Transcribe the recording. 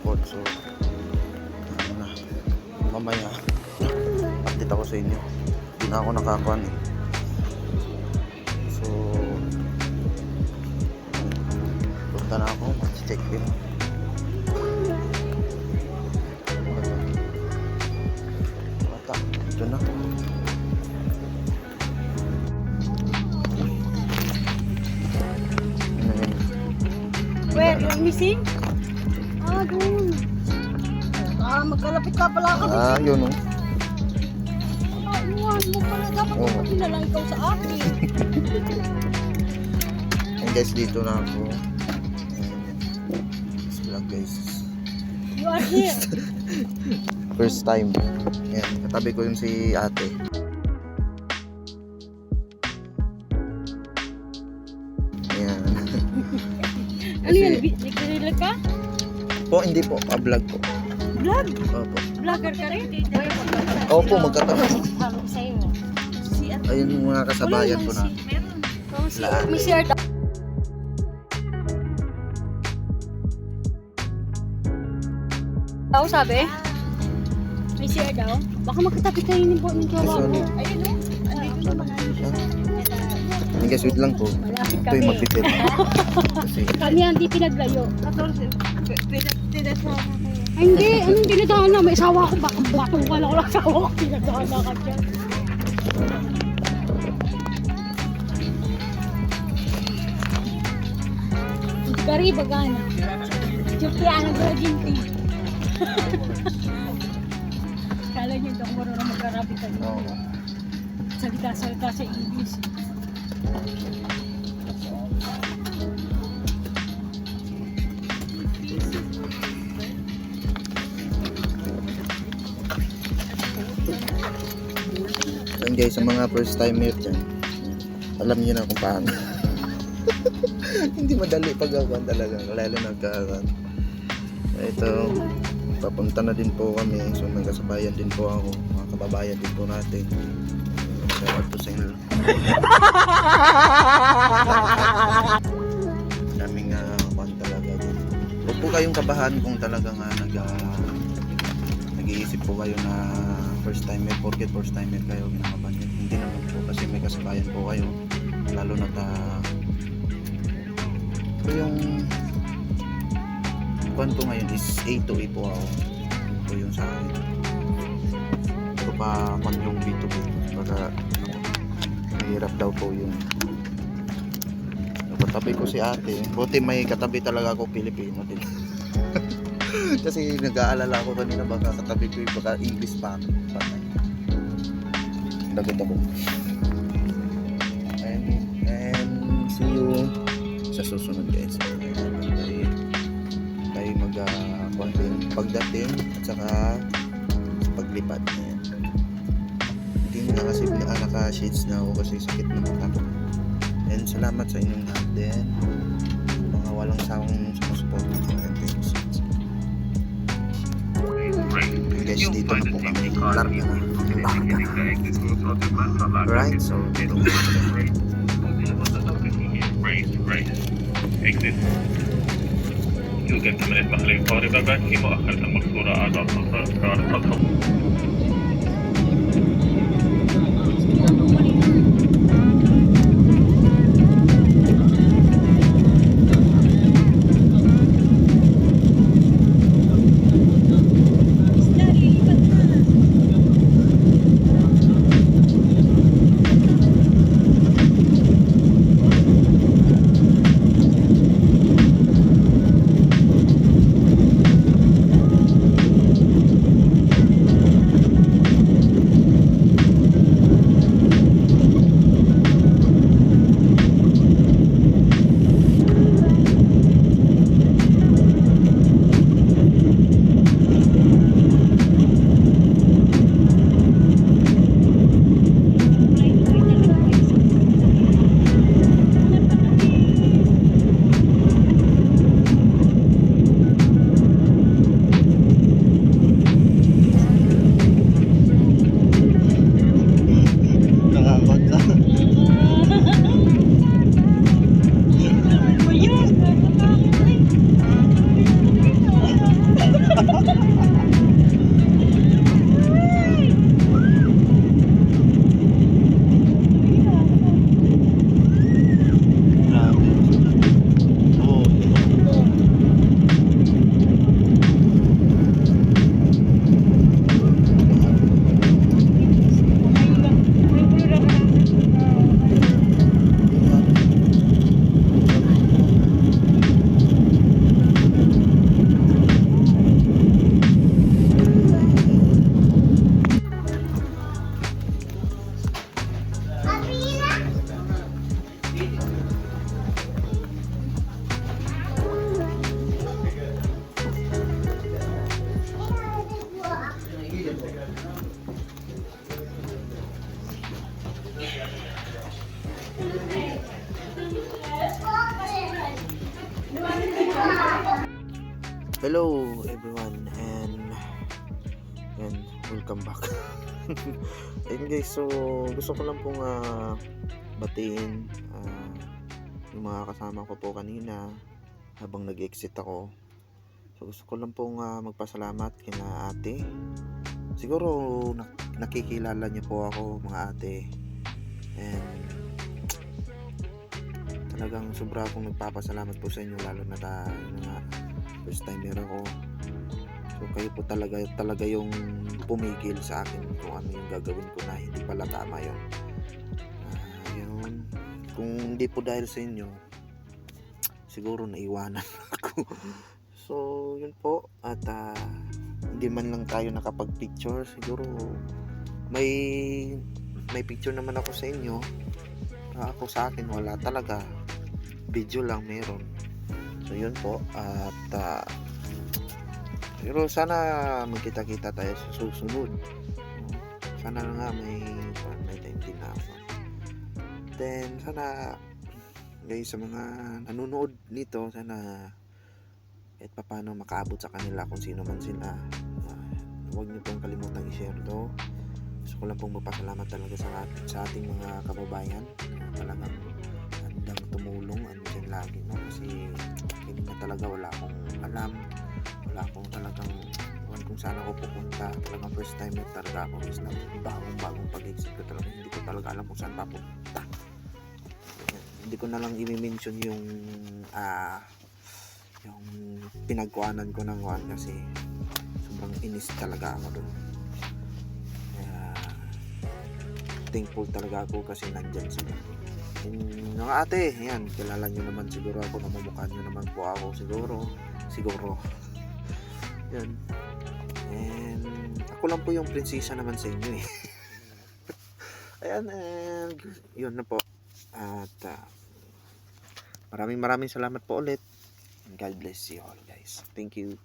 malungkot. So ano na, mamaya update ako sa inyo. Hindi na ako nakakuan eh. So punta na ako, mag-check in. Bata, ito na. Where? You're missing? Ah, doon. Ah, magkalapit ka pala kami. Yun o. Iwan mo pala. Dapat mabuti na lang ikaw sa akin. And guys, dito na ako. This vlog guys. You are here. First time. Yan, katabi ko yun si ate. Ayan. Ano yan? Nagkarilag ka? Po, hindi po. Vlog po. Vlog? Opo. Vlogger ka rin? Opo, magkatabi. Parang sa'yo. Si at Ayun yung mga kasabayan ko na. meron. Lahat. May share daw. Daw sabi? May share daw? Baka magkatabi kayo ni Bo ng jowa ko. Sorry. Ayun o. Andito naman. Ay, guys, wait lang po. Malapit Ito kami. yung mag-film. Kasi, Kami hindi pinaglayo. 14. Ay, hindi. Anong dinadaan na? May asawa ko. Baka batukan ako lang asawa ko. Dinadaan na ka dyan. Gari bagana. Jupiana Virgin Tea. Kala niyo daw marunong mag-Arabic. oo. Salita-salita sa English. Yan guys, sa mga first timer dyan, alam niyo na kung paano. Hindi madali pag-awan talaga, lalo nagkaawan. Ito, papunta na din po kami. So may kasabayan din po ako, mga kababayan din po natin. Shout out to sa inyo. Daming kwan talaga din. Huwag po kayong kabahan kung talaga nga nag-iisip po kayo na first timer, porket first timer kayo ginakaban yun. Hindi naman po, kasi may kasabayan po kayo, lalo na ito yung kwan ko ngayon is A to A po ako. Ito yung sa akin. Ito pa kwan yung B2B para mahirap daw po yun. Katabi ko si ate, buti may katabi talaga ako Pilipino din. Kasi nag-aalala ako kanina baka katabi ko yung baka English pa ako. Lagot ako. And see you sa susunod guys. Tayo pagdating at saka sa paglipad. Hindi na kasi naka-shades na ako kasi sakit na mata ko. And salamat sa inyong lahat din. Mga walang sawang sumusupport. Guys, dito na po kami. Larga na. Right, so dito na kami. exit. يوجد 8 محلين فوري مباني مؤخرة المذكورة أعضاء السلطة Hello everyone and welcome back. Ayun guys, so gusto ko lang pong batiin yung mga kasama ko po kanina habang nag-exit ako. So gusto ko lang pong magpasalamat kina ate. Siguro nakikilala niyo po ako mga ate, and talagang sobra akong nagpapasalamat po sa inyo, lalo na first timer ako. So kayo po talaga yung pumigil sa akin kung ano yung gagawin ko na hindi pala tama yun. Yun. Kung hindi po dahil sa inyo, siguro naiwanan ako. So yun po, at hindi man lang tayo nakapag-picture, siguro may picture naman ako sa inyo. Ako sa akin wala talaga, video lang meron. So yun po, at pero sana magkita-kita tayo sa susunod. Sana nga may time din ako. Then sana guys, sa mga nanonood nito, sana kahit paano makaabot sa kanila kung sino man sila. Huwag niyo pong kalimutang i-share to. Gusto ko lang pong magpasalamat talaga sa ating mga kababayan na talagang handang tumulong, andyan lagi, no? Kasi hindi na talaga wala akong alam, wala akong talagang kung saan ako pupunta. Talagang first time talaga ako is na bagong pag-exit ko, talaga hindi ko talaga alam kung saan papunta. Hindi ko na lang i-mention yung pinagkuhanan ko ng one kasi sobrang inis talaga ako doon. Thankful talaga ako kasi nandyan sila. Mga ate, yan, kilala nyo naman siguro ako, namumukha nyo naman po ako siguro yan. And ako lang po yung prinsesa naman sa inyo eh. Ayan, and yun na po. At maraming salamat po ulit. God bless you all guys. Thank you.